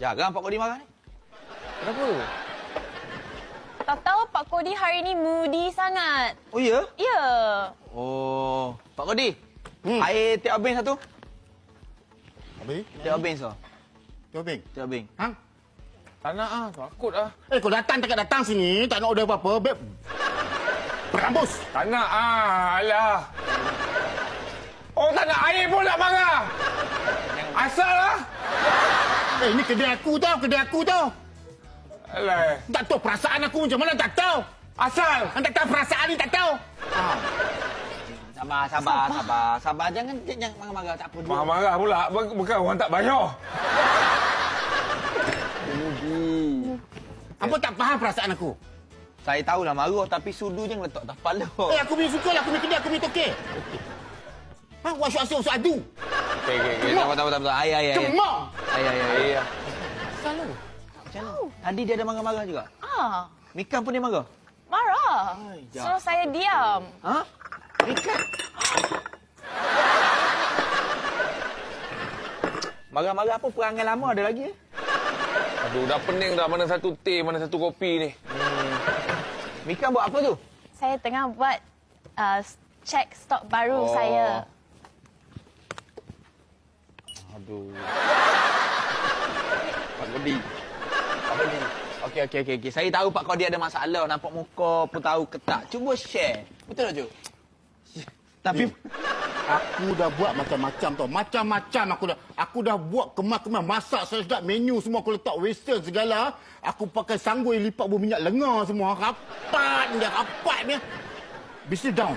Jarang Pak Kodi marah ni. Kenapa? Tak tahu Pak Kodi hari ni moody sangat. Oh, ya? Ya. Oh, Pak Kodi. Air teh obeng satu. Habis? Teh obeng so. Tobing. Teh obeng. Ha? Tak nak ah, takut ah. Kau datang tak datang sini, tak nak order apa-apa, beb. Berambus. Tak nak ah, alah. Oh, tak nak air pun nak marah. Asal lah. Ini kedai aku tau. Alah. Tak tahu perasaan aku macam mana, tak tahu. Asal. Anda tak tahu perasaan ni, tak tahu. Sabar. Jangan marah-marah. Tak apa dulu. Marah-marah pula. Bukan orang tak bayar. Apa tak faham perasaan aku? Saya tahulah marah tapi sudu jangan letak atas kepala. Aku punya suka lah, aku punya kedai, aku punya tokek. Wasyuk adu. Okey. Tak. Ayah. Cemang. Ayah. Selalu. Macam mana? Tadi dia ada marah-marah juga. Mika pun dia marah. Marah. Hai, jap. Suruh saya diam. Ha? Mika. Marah-marah apa perangai lama ada lagi? Aduh, dah pening dah. Mana satu teh, mana satu kopi ni. Mika buat apa tu? Saya tengah buat cek stok baru Oh. saya. Aduh. Pak Kodi. Apa ni? Okey. Saya tahu Pak Kodi ada masalah. Nampak muka pun tahu ketak. Cuba share. Betul tak, Cuk? Tapi Aku dah buat macam-macam tau. Macam-macam aku dah buat kemas-kemas. Masak sedap, menu semua aku letak western segala. Aku pakai sanggul lipat berminyak lenga semua. Rapat dia. Bisnes down.